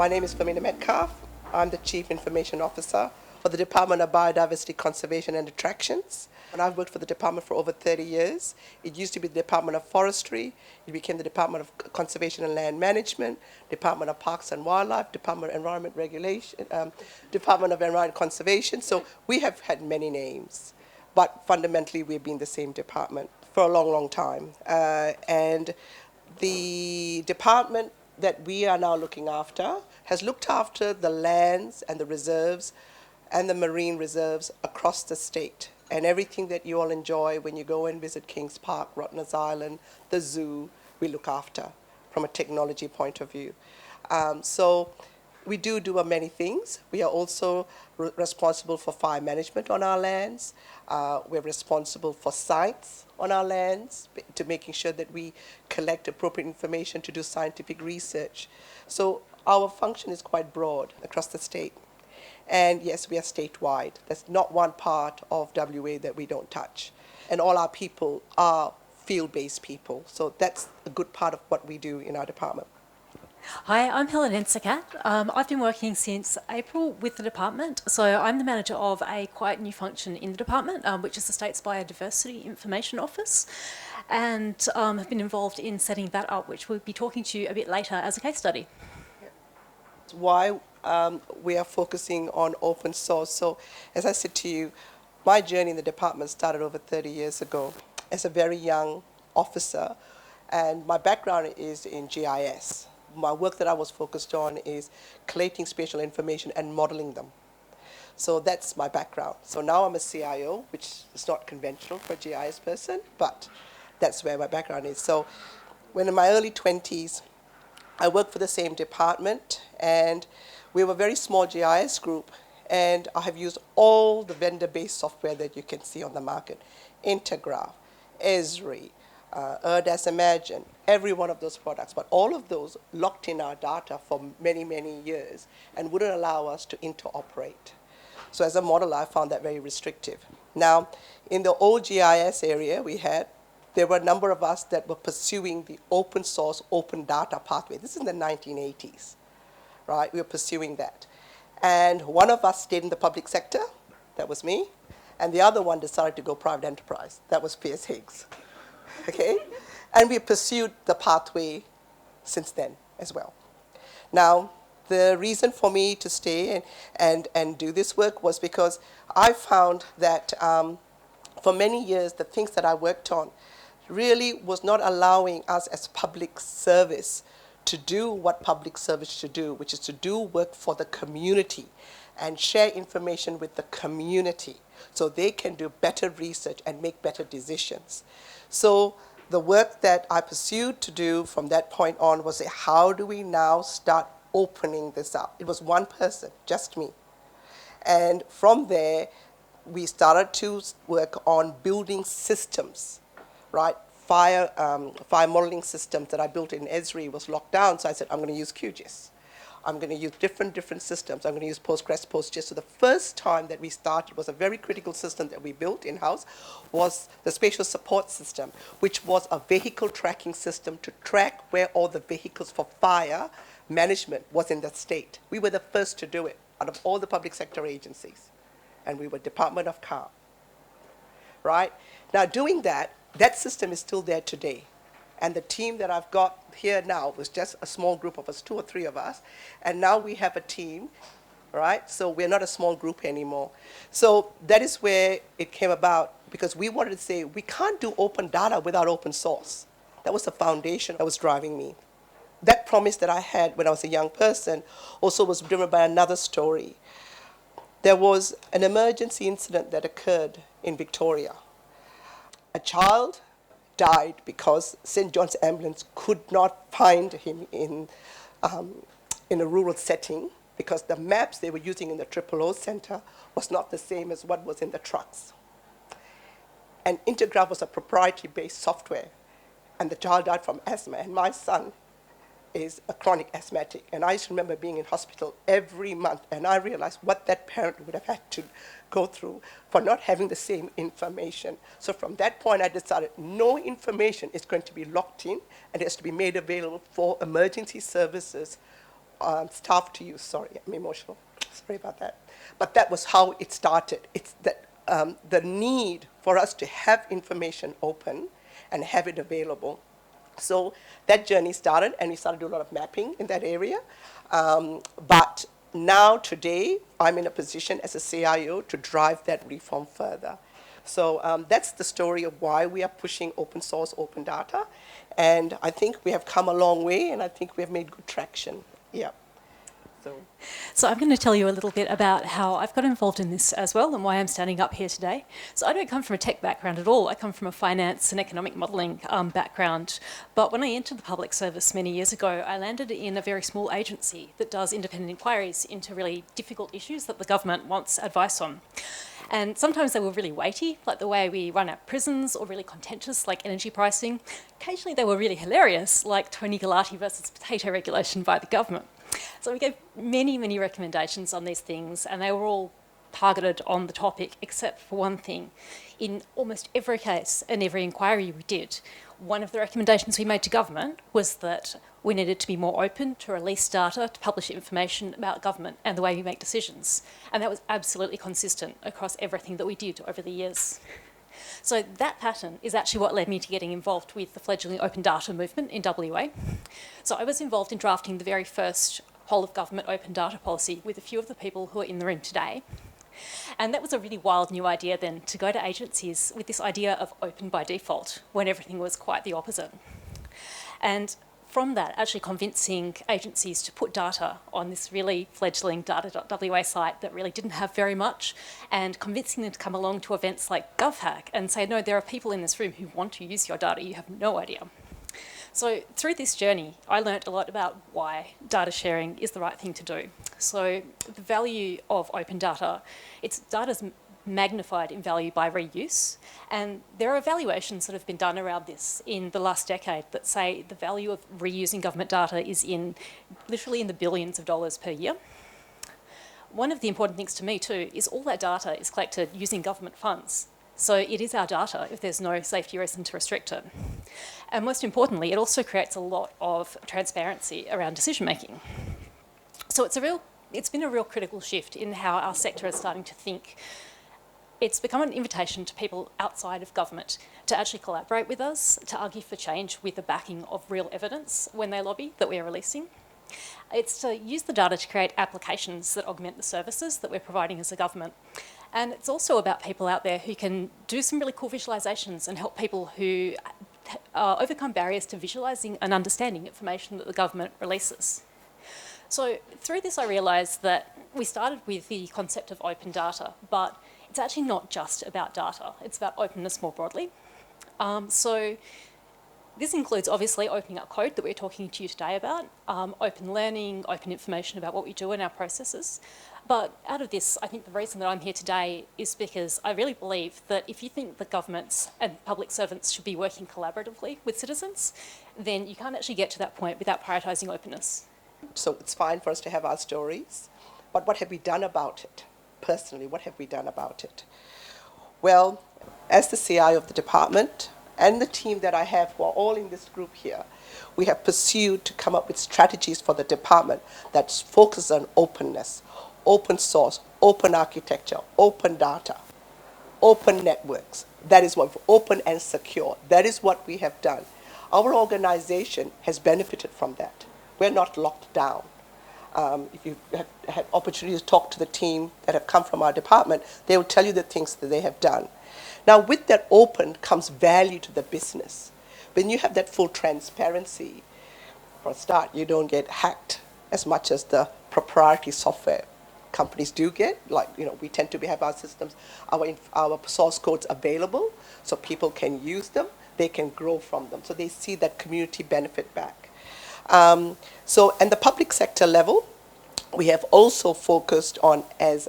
My name is Femina Metcalfe. I'm the Chief Information Officer for the Department of Biodiversity Conservation and Attractions. And I've worked for the department for over 30 years. It used to be the Department of Forestry. It became the Department of Conservation and Land Management, Department of Parks and Wildlife, Department of Environment Regulation, Department of Environment Conservation. So we have had many names, but fundamentally we've been the same department for a long, long time. And the department that we are now looking after has looked after the lands and the reserves and the marine reserves across the state, and everything that you all enjoy when you go and visit Kings Park, Rottnest Island, the zoo, we look after from a technology point of view. So we do many things. We are also responsible for fire management on our lands. We're responsible for sites on our lands, to making sure that we collect appropriate information to do scientific research. So our function is quite broad across the state. And yes, we are statewide. There's not one part of WA that we don't touch. And all our people are field-based people. So that's a good part of what we do in our department. Hi, I'm Helen Ensikat. I've been working since April with the department. So I'm the manager of a quite new function in the department, which is the State's Biodiversity Information Office, and have been involved in setting that up, which we'll be talking to you a bit later as a case study. Why we are focusing on open source. So as I said to you, my journey in the department started over 30 years ago as a very young officer, and my background is in GIS. My work that I was focused on is collating spatial information and modeling them. So that's my background. So now I'm a CIO, which is not conventional for a GIS person, but that's where my background is. So when in my early 20s, I worked for the same department, and we were a very small GIS group, and I have used all the vendor-based software that you can see on the market: Intergraph, Esri, As Imagine, every one of those products. But all of those locked in our data for many, many years and wouldn't allow us to interoperate. So as a modeler, I found that very restrictive. Now, in the old GIS area there were a number of us that were pursuing the open source, open data pathway. This is in the 1980s, right? We were pursuing that. And one of us stayed in the public sector, that was me, and the other one decided to go private enterprise, that was Piers Higgs. Okay? And we pursued the pathway since then as well. Now, the reason for me to stay and do this work was because I found that for many years, the things that I worked on really was not allowing us as public service to do what public service should do, which is to do work for the community and share information with the community so they can do better research and make better decisions. So the work that I pursued to do from that point on was how do we now start opening this up? It was one person, just me. And from there, we started to work on building systems, right? Fire modeling systems that I built in Esri was locked down, so I said, I'm going to use QGIS. I'm going to use different systems. I'm going to use Postgres, PostGIS. So the first time that we started was a very critical system that we built in-house was the spatial support system, which was a vehicle tracking system to track where all the vehicles for fire management was in the state. We were the first to do it out of all the public sector agencies. And we were Department of Calm, right? Now doing that system is still there today. And the team that I've got here now was just a small group of us, 2 or 3 of us. And now we have a team, right? So we're not a small group anymore. So that is where it came about, because we wanted to say, we can't do open data without open source. That was the foundation that was driving me. That promise that I had when I was a young person also was driven by another story. There was an emergency incident that occurred in Victoria. A child died because St. John's Ambulance could not find him in a rural setting because the maps they were using in the O Center was not the same as what was in the trucks. And Intergraph was a proprietary-based software, and the child died from asthma, and my son is a chronic asthmatic. And I used to remember being in hospital every month, and I realized what that parent would have had to go through for not having the same information. So from that point, I decided no information is going to be locked in, and it has to be made available for emergency services staff to use. Sorry, I'm emotional. Sorry about that. But that was how it started. It's that the need for us to have information open and have it available. So that journey started, and we started to do a lot of mapping in that area. But now, today, I'm in a position as a CIO to drive that reform further. So that's the story of why we are pushing open source, open data. And I think we have come a long way, and I think we have made good traction. Yeah. So I'm going to tell you a little bit about how I've got involved in this as well and why I'm standing up here today. So I don't come from a tech background at all. I come from a finance and economic modelling background. But when I entered the public service many years ago, I landed in a very small agency that does independent inquiries into really difficult issues that the government wants advice on. And sometimes they were really weighty, like the way we run our prisons, or really contentious, like energy pricing. Occasionally they were really hilarious, like Tony Galati versus potato regulation by the government. So we gave many, many recommendations on these things, and they were all targeted on the topic, except for one thing. In almost every case and every inquiry we did, one of the recommendations we made to government was that we needed to be more open to release data, to publish information about government and the way we make decisions. And that was absolutely consistent across everything that we did over the years. So that pattern is actually what led me to getting involved with the fledgling open data movement in WA. So I was involved in drafting the very first whole of government open data policy with a few of the people who are in the room today. And that was a really wild new idea then, to go to agencies with this idea of open by default, when everything was quite the opposite. And from that, actually convincing agencies to put data on this really fledgling data.wa site that really didn't have very much, and convincing them to come along to events like GovHack and say, no, there are people in this room who want to use your data, you have no idea. So through this journey, I learnt a lot about why data sharing is the right thing to do. So the value of open data, data's magnified in value by reuse, and there are evaluations that have been done around this in the last decade that say the value of reusing government data is literally in the billions of dollars per year. One of the important things to me too is all that data is collected using government funds. So it is our data if there's no safety reason to restrict it. And most importantly, it also creates a lot of transparency around decision making. So it's been a real critical shift in how our sector is starting to think. It's become an invitation to people outside of government to actually collaborate with us, to argue for change with the backing of real evidence when they lobby that we are releasing. It's to use the data to create applications that augment the services that we're providing as a government. And it's also about people out there who can do some really cool visualisations and help people who overcome barriers to visualising and understanding information that the government releases. So through this, I realised that we started with the concept of open data, but it's actually not just about data. It's about openness more broadly. So this includes obviously opening up code that we're talking to you today about, open learning, open information about what we do in our processes. But out of this, I think the reason that I'm here today is because I really believe that if you think that governments and public servants should be working collaboratively with citizens, then you can't actually get to that point without prioritising openness. So it's fine for us to have our stories, but what have we done about it? Personally, what have we done about it? Well, as the CI of the department and the team that I have, who are all in this group here, we have pursued to come up with strategies for the department that focus on openness, open source, open architecture, open data, open networks. That is what, open and secure. That is what we have done. Our organization has benefited from that. We're not locked down. If you have had opportunity to talk to the team that have come from our department, they will tell you the things that they have done. Now, with that open comes value to the business. When you have that full transparency, for a start, you don't get hacked as much as the proprietary software companies do get. Like, we tend to have our systems, our source codes available, so people can use them, they can grow from them, so they see that community benefit back. So, at the public sector level, we have also focused on, as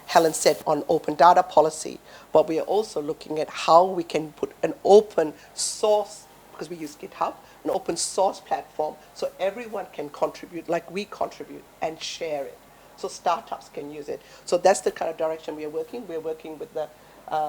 Helen said, on open data policy, but we are also looking at how we can put an open source, because we use GitHub, an open source platform, so everyone can contribute like we contribute and share it, so startups can use it. So that's the kind of direction we are working. We're working with the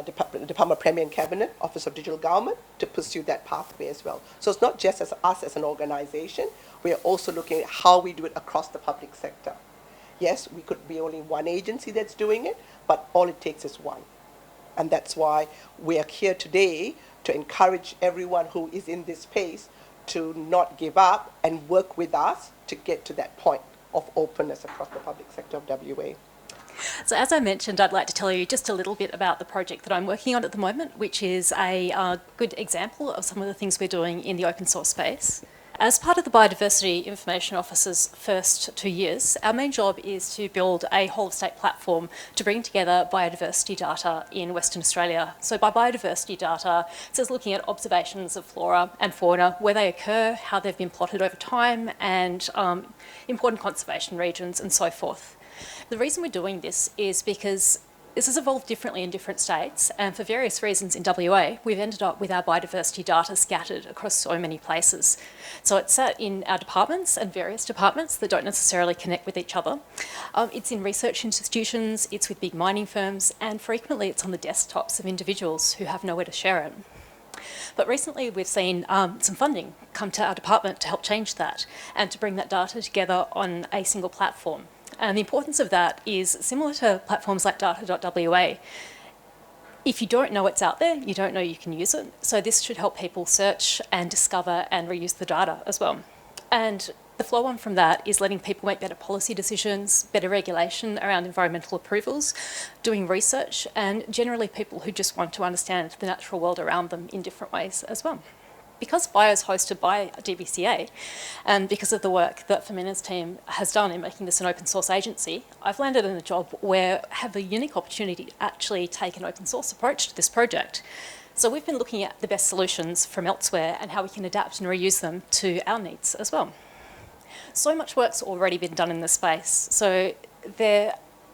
Department of Premier and Cabinet, Office of Digital Government, to pursue that pathway as well. So it's not just as us as an organization, we are also looking at how we do it across the public sector. Yes, we could be only one agency that's doing it, but all it takes is one. And that's why we are here today to encourage everyone who is in this space to not give up and work with us to get to that point of openness across the public sector of WA. So as I mentioned, I'd like to tell you just a little bit about the project that I'm working on at the moment, which is a good example of some of the things we're doing in the open source space. As part of the Biodiversity Information Office's first 2 years, our main job is to build a whole-of-state platform to bring together biodiversity data in Western Australia. So by biodiversity data, it says looking at observations of flora and fauna, where they occur, how they've been plotted over time, and important conservation regions and so forth. The reason we're doing this is because this has evolved differently in different states, and for various reasons in WA, we've ended up with our biodiversity data scattered across so many places. So it's sat in our departments and various departments that don't necessarily connect with each other. It's in research institutions, it's with big mining firms, and frequently it's on the desktops of individuals who have nowhere to share it. But recently we've seen some funding come to our department to help change that and to bring that data together on a single platform. And the importance of that is similar to platforms like data.wa. If you don't know it's out there, you don't know you can use it. So this should help people search and discover and reuse the data as well. And the flow on from that is letting people make better policy decisions, better regulation around environmental approvals, doing research, and generally people who just want to understand the natural world around them in different ways as well. Because Bio is hosted by DBCA, and because of the work that Femina's team has done in making this an open source agency, I've landed in a job where I have a unique opportunity to actually take an open source approach to this project. So we've been looking at the best solutions from elsewhere and how we can adapt and reuse them to our needs as well. So much work's already been done in this space. So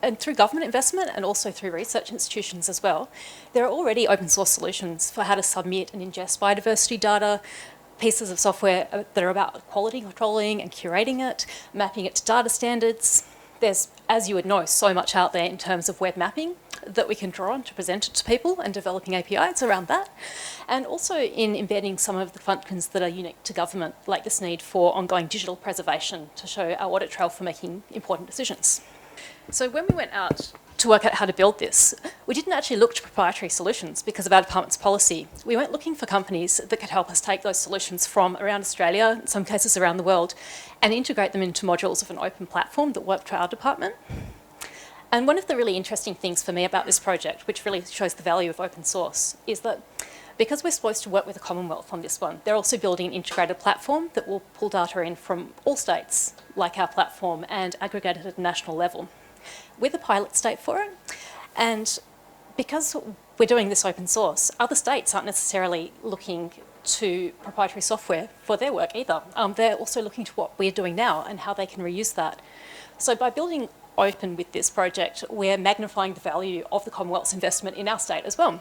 and through government investment and also through research institutions as well, there are already open source solutions for how to submit and ingest biodiversity data, pieces of software that are about quality controlling and curating it, mapping it to data standards. There's, as you would know, so much out there in terms of web mapping that we can draw on to present it to people and developing APIs around that. And also in embedding some of the functions that are unique to government, like this need for ongoing digital preservation to show our audit trail for making important decisions. So when we went out to work out how to build this, we didn't actually look to proprietary solutions because of our department's policy. We went looking for companies that could help us take those solutions from around Australia, in some cases around the world, and integrate them into modules of an open platform that worked for our department. And one of the really interesting things for me about this project, which really shows the value of open source, is that because we're supposed to work with the Commonwealth on this one, they're also building an integrated platform that will pull data in from all states, like our platform, and aggregate it at a national level. We're the pilot state for it, and because we're doing this open source, other states aren't necessarily looking to proprietary software for their work either. They're also looking to what we're doing now and how they can reuse that. So by building open with this project, we're magnifying the value of the Commonwealth's investment in our state as well.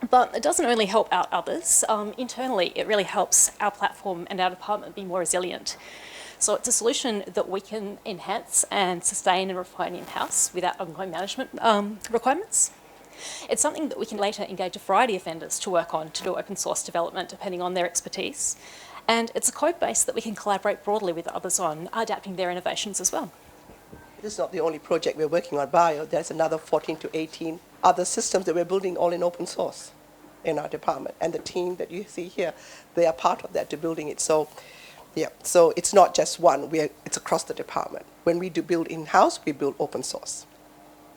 But it doesn't only help out others. Internally, it really helps our platform and our department be more resilient. So it's a solution that we can enhance and sustain and refine in-house without ongoing management requirements. It's something that we can later engage a variety of vendors to work on to do open source development depending on their expertise. And it's a code base that we can collaborate broadly with others on, adapting their innovations as well. This is not the only project we're working on Bio. There's another 14 to 18 other systems that we're building all in open source in our department. And the team that you see here, they are part of that to building it. So yeah, so it's not just one, it's across the department. When we do build in-house, we build open source.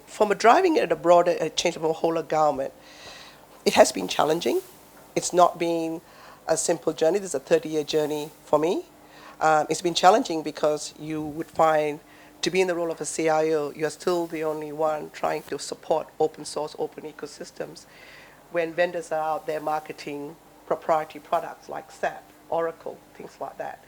From driving it at a broader change of a whole of government, it has been challenging. It's not been a simple journey. This is a 30-year journey for me. It's been challenging because you would find to be in the role of a CIO, you're still the only one trying to support open source, open ecosystems, when vendors are out there marketing proprietary products like SAP, Oracle, things like that.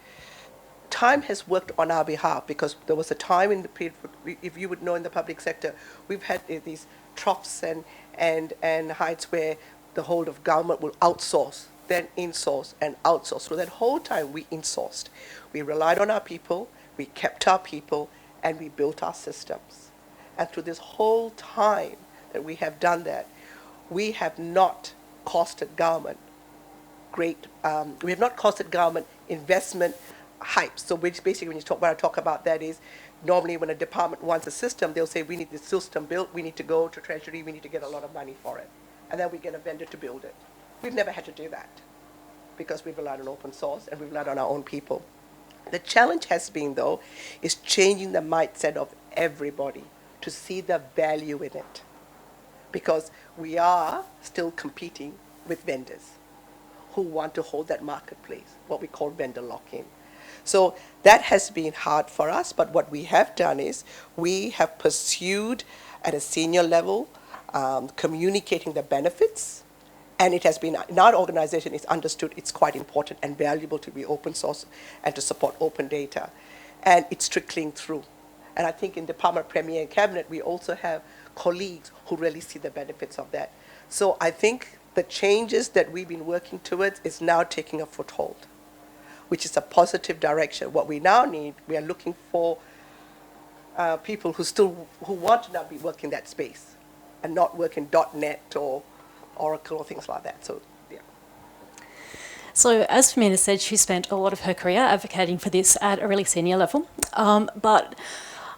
Time has worked on our behalf because there was a time in the period, if you would know in the public sector, we've had these troughs and heights where the whole of government will outsource, then insource and outsource. So that whole time we insourced. We relied on our people, we kept our people, and we built our systems. And through this whole time that we have done that, we have not costed government we have not costed government investment hype. So which basically when I talk about that is, normally when a department wants a system, they'll say, we need this system built, we need to go to Treasury, we need to get a lot of money for it. And then we get a vendor to build it. We've never had to do that because we've relied on open source and we've relied on our own people. The challenge has been, though, is changing the mindset of everybody to see the value in it. Because we are still competing with vendors who want to hold that marketplace, what we call vendor lock-in. So that has been hard for us, but what we have done is we have pursued at a senior level, communicating the benefits, and it has been, in our organization, it's understood it's quite important and valuable to be open source and to support open data. And it's trickling through. And I think in Department Premier and Cabinet, we also have colleagues who really see the benefits of that. So I think the changes that we've been working towards is now taking a foothold, which is a positive direction. What we now need, we are looking for people who want to now be working that space and not work in .NET or Oracle or things like that. So, yeah. So as Femina said, she spent a lot of her career advocating for this at a really senior level. But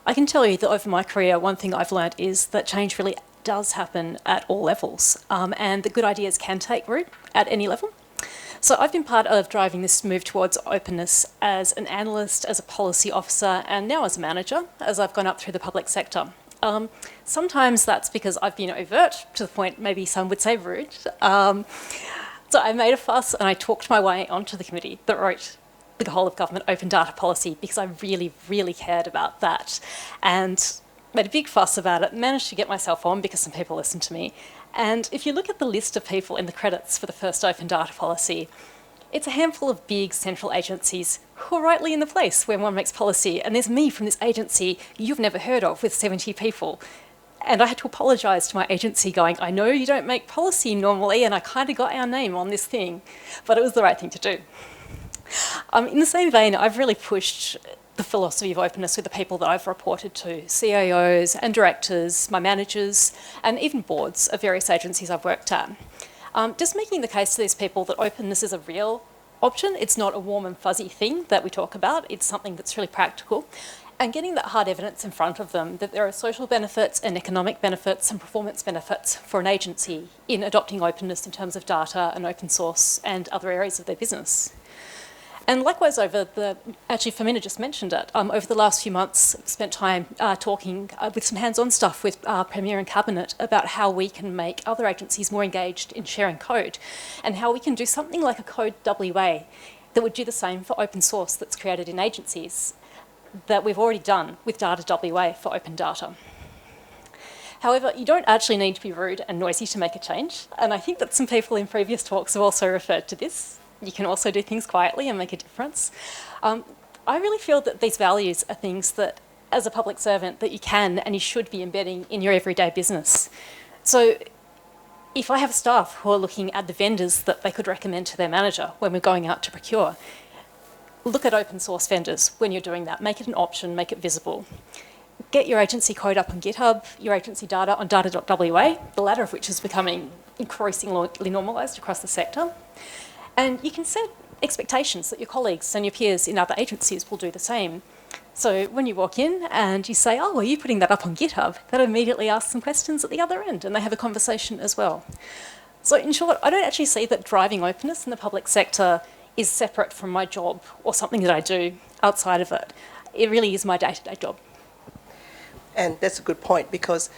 I can tell you that over my career, one thing I've learned is that change really does happen at all levels, and the good ideas can take root at any level. So I've been part of driving this move towards openness as an analyst, as a policy officer, and now as a manager, as I've gone up through the public sector. Sometimes that's because I've been overt, to the point maybe some would say rude. So I made a fuss and I talked my way onto the committee that wrote the whole of government open data policy because I really, really cared about that. And made a big fuss about it, managed to get myself on because some people listened to me. And if you look at the list of people in the credits for the first open data policy, it's a handful of big central agencies who are rightly in the place where one makes policy. And there's me from this agency you've never heard of with 70 people. And I had to apologise to my agency going, I know you don't make policy normally, and I kind of got our name on this thing, but it was the right thing to do. In the same vein, I've really pushed the philosophy of openness with the people that I've reported to, CIOs and directors, my managers, and even boards of various agencies I've worked at. Just making the case to these people that openness is a real option. It's not a warm and fuzzy thing that we talk about. It's something that's really practical. And getting that hard evidence in front of them that there are social benefits and economic benefits and performance benefits for an agency in adopting openness in terms of data and open source and other areas of their business. And likewise, actually Femina just mentioned it, over the last few months, I've spent time talking with some hands-on stuff with Premier and Cabinet about how we can make other agencies more engaged in sharing code and how we can do something like a Code WA that would do the same for open source that's created in agencies that we've already done with Data WA for open data. However, you don't actually need to be rude and noisy to make a change, and I think that some people in previous talks have also referred to this. You can also do things quietly and make a difference. I really feel that these values are things that, as a public servant, that you can and you should be embedding in your everyday business. So if I have staff who are looking at the vendors that they could recommend to their manager when we're going out to procure, look at open source vendors when you're doing that. Make it an option, make it visible. Get your agency code up on GitHub, your agency data on data.wa, the latter of which is becoming increasingly normalised across the sector. And you can set expectations that your colleagues and your peers in other agencies will do the same. So when you walk in and you say, oh, are you putting that up on GitHub? That immediately asks some questions at the other end and they have a conversation as well. So in short, I don't actually see that driving openness in the public sector is separate from my job or something that I do outside of it. It really is my day-to-day job. And that's a good point because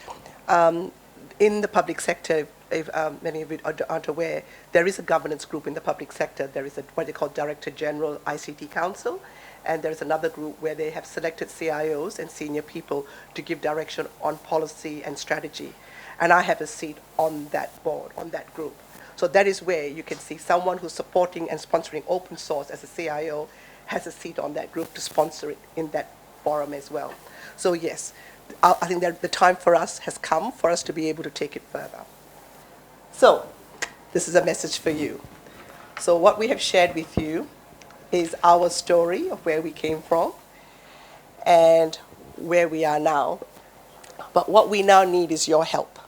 in the public sector, if many of you aren't aware, there is a governance group in the public sector. There is what they call Director General ICT Council, and there's another group where they have selected CIOs and senior people to give direction on policy and strategy. And I have a seat on that board, on that group. So that is where you can see someone who's supporting and sponsoring open source as a CIO has a seat on that group to sponsor it in that forum as well. So yes, I think that the time for us has come for us to be able to take it further. So, this is a message for you. So what we have shared with you is our story of where we came from and where we are now. But what we now need is your help,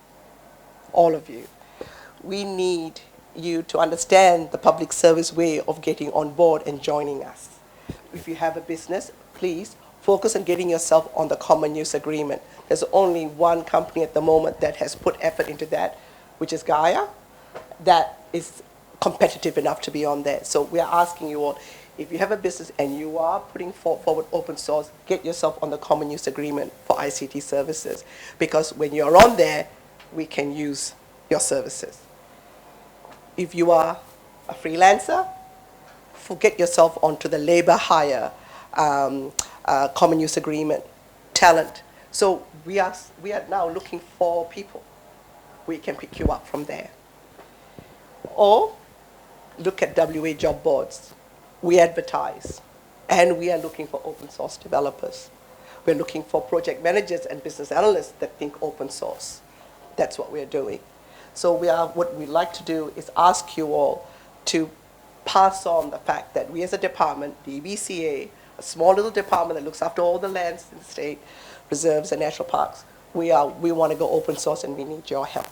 all of you. we need you to understand the public service way of getting on board and joining us. If you have a business, please focus on getting yourself on the common use agreement. There's only one company at the moment that has put effort into that, which is Gaia, that is competitive enough to be on there. So we are asking you all, if you have a business and you are putting forward open source, get yourself on the common use agreement for ICT services, because when you're on there, we can use your services. If you are a freelancer, get yourself onto the labor hire common use agreement, talent. So we are now looking for people. We can pick you up from there. Or look at WA job boards. We advertise, and we are looking for open source developers. We're looking for project managers and business analysts that think open source. That's what we're doing. So what we like to do is ask you all to pass on the fact that we as a department, DBCA, a small little department that looks after all the lands in the state, reserves and national parks, we want to go open source and we need your help.